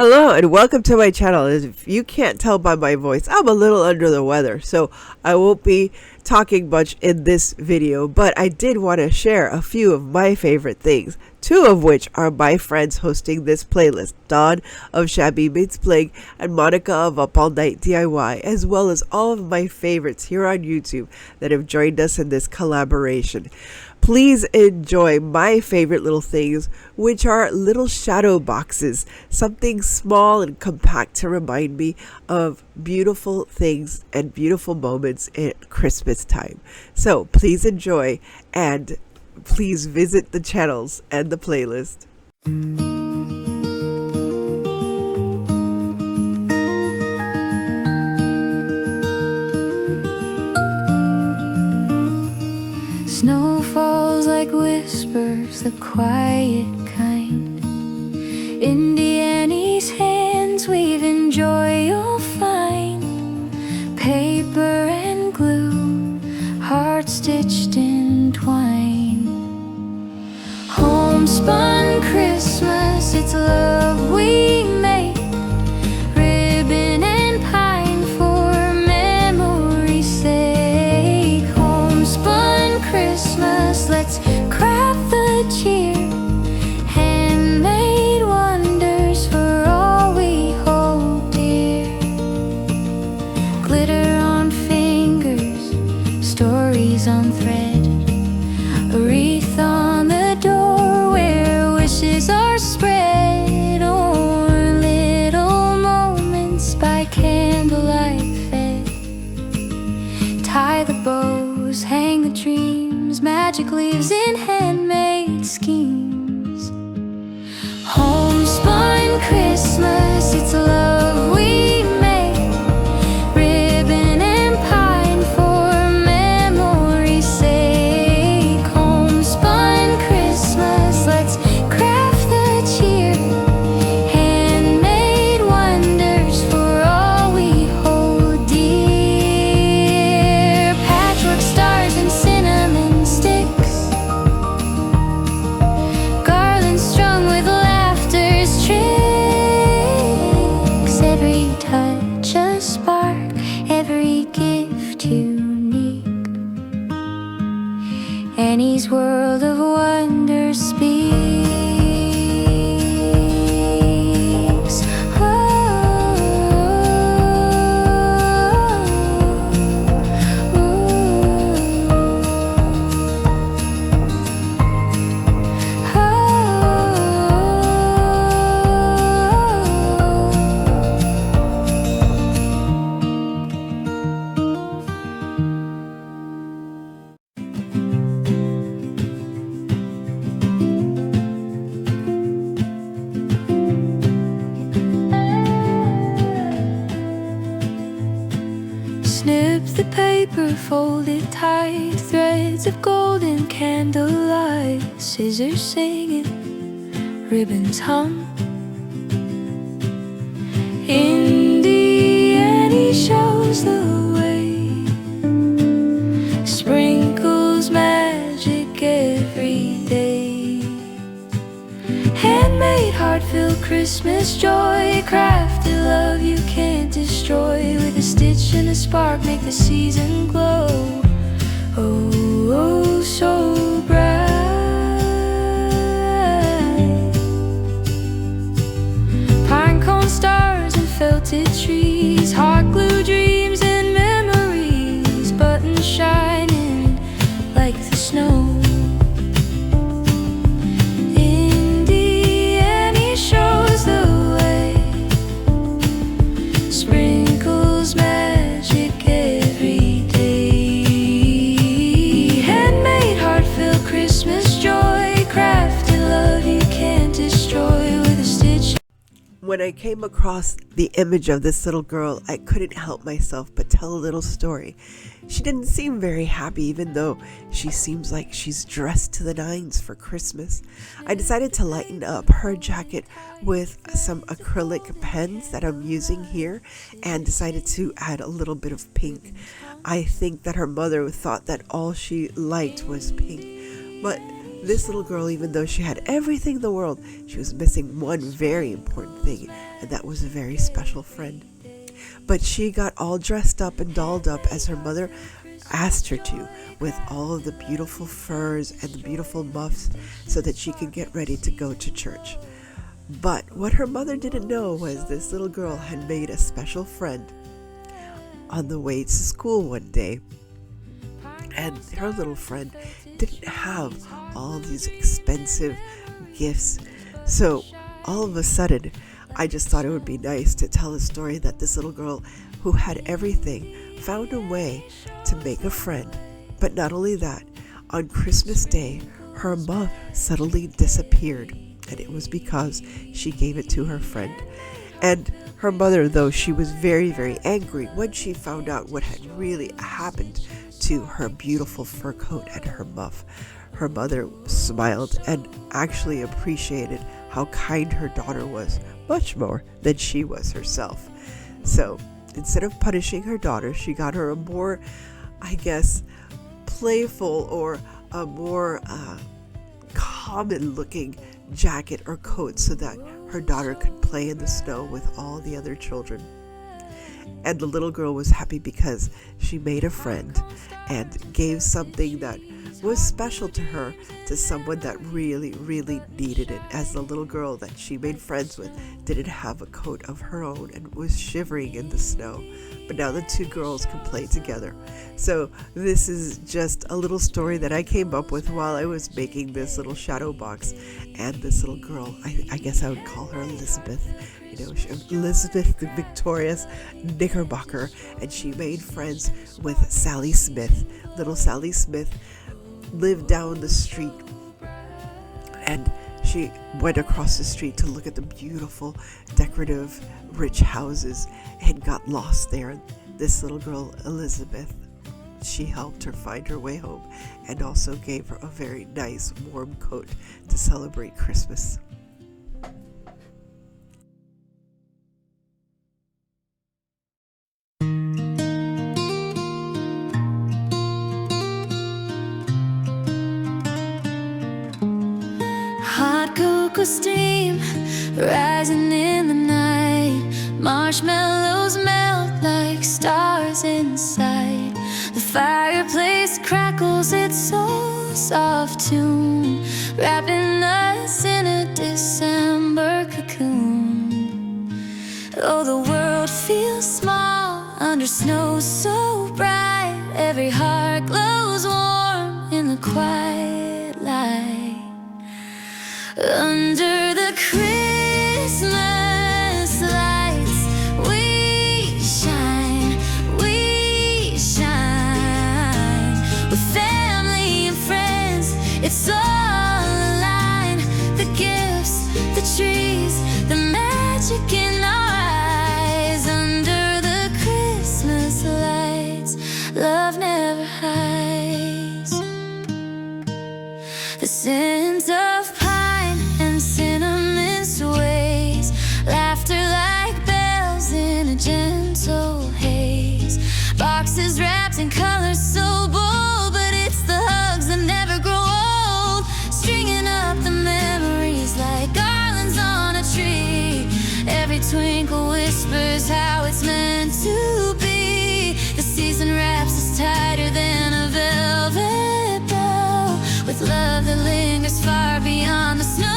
Hello and welcome to my channel. If you can't tell by my voice, I'm a little under the weather, so I won't be talking much in this video, but I did want to share a few of my favorite things, two of which are my friends hosting this playlist, Dawn of Shabby Meets Bling and Monica of Up All Night DIY, as well as all of my favorites here on YouTube that have joined us in this collaboration. Please enjoy my favorite little things, which are little shadow boxes, something small and compact to remind me of beautiful things and beautiful moments at Christmas time. So please enjoy and please visit the channels and the playlist. Snow falls like whispers, the quiet kind. Indiana's hands weaving joy you'll find. Paper and glue, heart stitched in twine. Homespun Christmas, it's love we make. Ribbon and pine for memory's sake. Homespun Christmas, let's craft the cheer. Handmade wonders for all we hold dear. Glitter on fingers, stories on thread. A wreath on the door where wishes are spread. Or little moments by candlelight fed. Tie the bows, hang the dreams, magic leaves in handmade schemes. Homespun Christmas, it's love we make. Ribbon and pine for memory's sake. Homespun Christmas, let's craft the cheer. Handmade wonders for all we hold dear. Patchwork stars and cinnamon sticks. Garlands strung with laughter's tricks. Every touch a spark, every gift unique. Annie's world of wonder speaks. Snip the paper, fold it tight. Threads of golden candlelight. Scissors singing, ribbons hum. Indiana shows the way. Sprinkles magic every day. Handmade, heart-filled Christmas joy. Crafted love you can't destroy. With a stitch and a spark make the season glow. Oh, oh, so bright. Pinecone stars and felted trees. Heart glue dreams and memories. Buttons shining like the snow. When I came across the image of this little girl, I couldn't help myself but tell a little story. She didn't seem very happy, even though she seems like she's dressed to the nines for Christmas. I decided to lighten up her jacket with some acrylic pens that I'm using here and decided to add a little bit of pink. I think that her mother thought that all she liked was pink, but This little girl, even though she had everything in the world, she was missing one very important thing, and that was a very special friend. But she got all dressed up and dolled up as her mother asked her to, with all of the beautiful furs and the beautiful muffs, so that she could get ready to go to church. But what her mother didn't know was this little girl had made a special friend on the way to school one day. And her little friend didn't have all these expensive gifts. So all of a sudden, I just thought it would be nice to tell a story that this little girl who had everything found a way to make a friend. But not only that, on Christmas Day, her muff suddenly disappeared, and it was because she gave it to her friend. And her mother, though she was very, very angry when she found out what had really happened to her beautiful fur coat and her muff, her mother smiled and actually appreciated how kind her daughter was, much more than she was herself. So instead of punishing her daughter, she got her a more, I guess, playful or a more common looking jacket or coat so that her daughter could play in the snow with all the other children. And the little girl was happy because she made a friend and gave something that was special to her to someone that really, really needed it, as the little girl that she made friends with didn't have a coat of her own and was shivering in the snow. But now the two girls can play together. So this is just a little story that I came up with while I was making this little shadow box. And this little girl, I guess I would call her Elizabeth. Elizabeth the Victorious Knickerbocker, and she made friends with Sally Smith. Little Sally Smith lived down the street, and she went across the street to look at the beautiful, decorative, rich houses and got lost there. This little girl, Elizabeth, she helped her find her way home and also gave her a very nice, warm coat to celebrate Christmas. Steam rising in the night, marshmallows melt like stars inside. The fireplace crackles its so soft tune, wrapping us in a December cocoon. Oh, the world feels small under snow so bright. Every heart glows warm in the quiet light. Under the Christmas lights, we shine, with family and friends, it's all aligned. The gifts, the trees, the magic in our eyes. Under the Christmas lights, love never hides. The scent of cinnamon sways, laughter like bells in a gentle haze. Boxes wrapped in colors so bold, but it's the hugs that never grow old, stringing up the memories like garlands on a tree. Every twinkle whispers how it's meant to be. The season wraps us tighter than a velvet bow, with love that lingers far beyond the snow.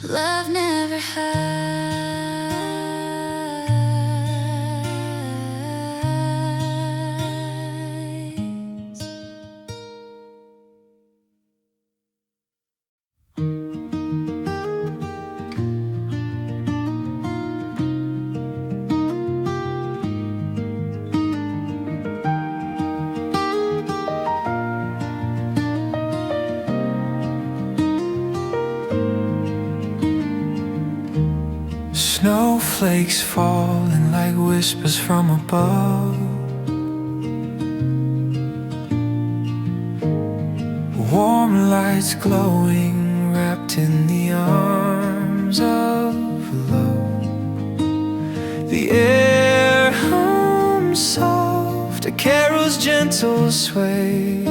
Love never hides. Snowflakes falling like whispers from above. warm lights glowing, wrapped in the arms of love. The air hums soft, a carol's gentle sway.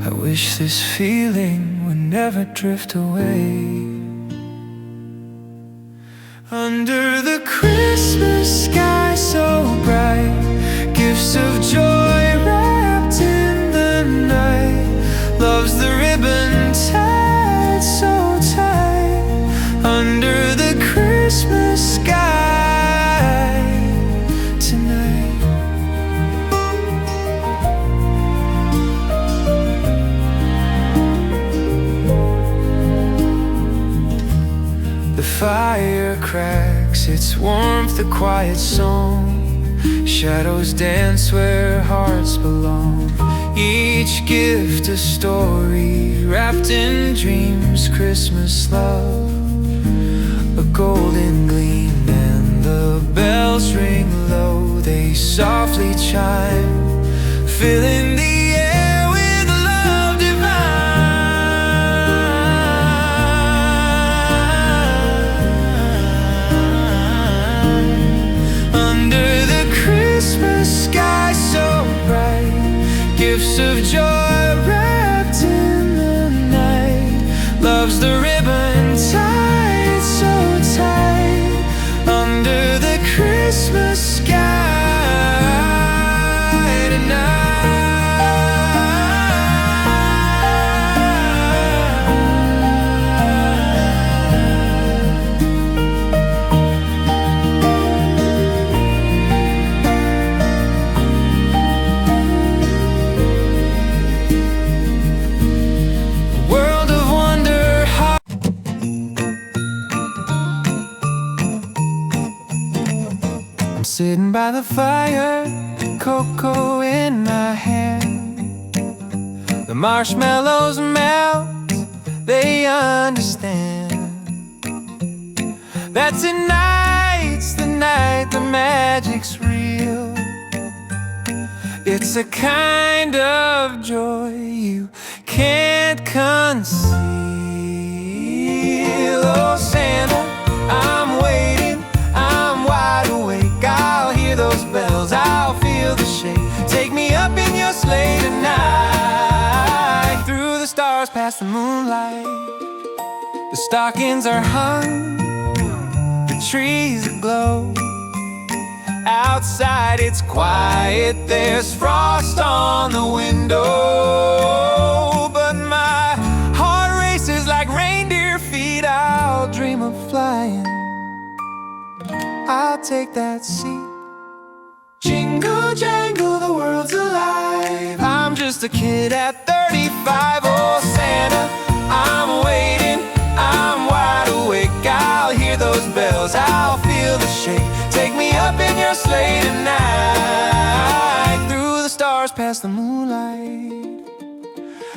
I wish this feeling would never drift away. Under the Christmas sky so bright, gifts of joy wrapped in the night. Love's the ribbon tied so tight. Under the Christmas sky tonight. The fire cracks, its warmth a quiet song. Shadows dance where hearts belong. Each gift a story, wrapped in dreams. Christmas love, a golden gleam. And the bells ring low, they softly chime, filling the air with love divine. Under the Christmas sky so bright, gifts of joy wrapped in the night. Love's the ribbon tied so tight. Under the Christmas sky tonight. Sitting by the fire, cocoa in my hand. The marshmallows melt, they understand that tonight's the night the magic's real. It's a kind of joy you can't conceal. Oh Santa, I'm waiting, I'm wide awake. I'll hear those bells, I'll feel the shake. Take me up in your sleigh tonight. Through the stars, past the moonlight. The stockings are hung, the trees aglow. Outside it's quiet, there's frost on the window. But my heart races like reindeer feet. I'll dream of flying, I'll take that seat. Jingle jangle, the world's alive. I'm just a kid at 35. Oh Santa, I'm waiting, I'm wide awake. I'll hear those bells, I'll feel the shake. Take me up in your sleigh tonight. Through the stars, past the moonlight.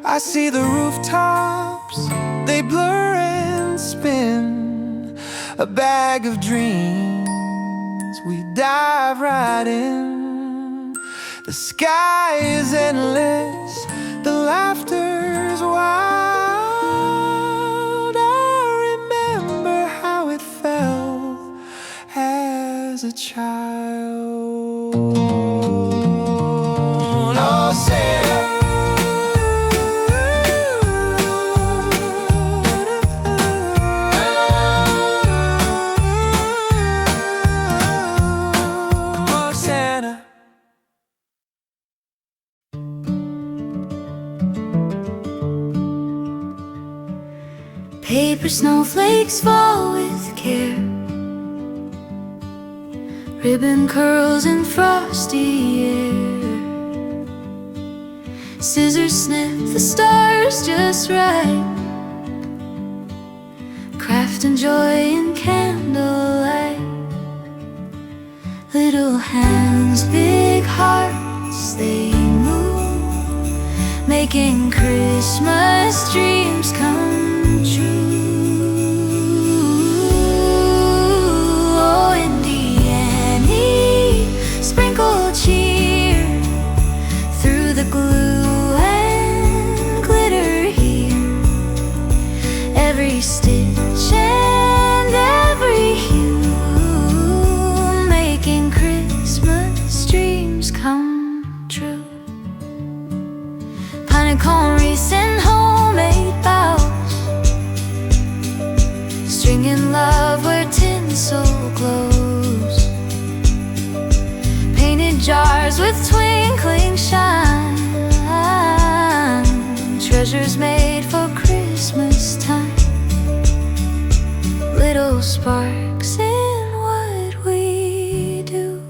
I see the rooftops, they blur and spin. A bag of dreams, we dive right in. The sky is endless, the laughter's wild. I remember how it felt as a child. Oh Santa, paper snowflakes fall with care. Ribbon curls in frosty air. Scissors snip the stars just right. Craft and joy in candlelight. Little hands, big hearts, they move, making Christmas dreams come true. honeycomb wreaths and homemade boughs, stringing love where tinsel glows, painted jars with twinkling shine, treasures made for Christmas time, little sparks in what we do,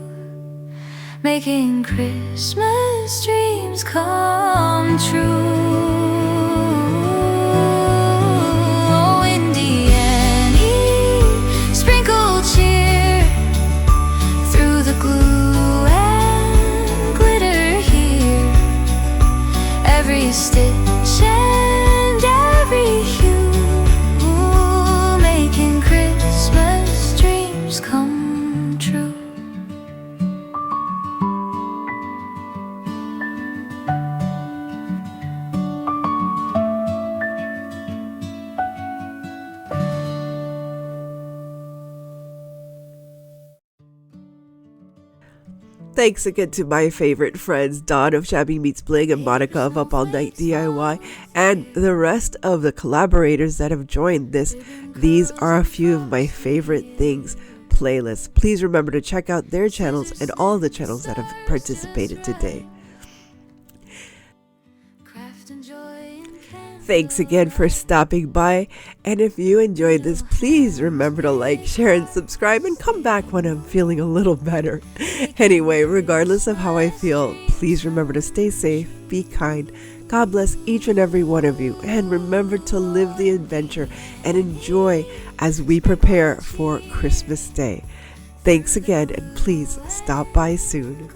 making Christmas dreams come true. Oh, Indiana, sprinkle cheer through the glue and glitter here, every stitch and every hue, making Christmas dreams come true. Thanks again to my favorite friends, Dawn of Shabby Meets Bling and Monica of Up All Night DIY, and the rest of the collaborators that have joined this These Are a Few of My Favorite Things playlist. Please remember to check out their channels and all the channels that have participated today. Thanks again for stopping by, and if you enjoyed this, please remember to like, share, and subscribe, and come back when I'm feeling a little better. Anyway, regardless of how I feel, please remember to stay safe, be kind, God bless each and every one of you, and remember to live the adventure and enjoy as we prepare for Christmas Day. Thanks again, and please stop by soon.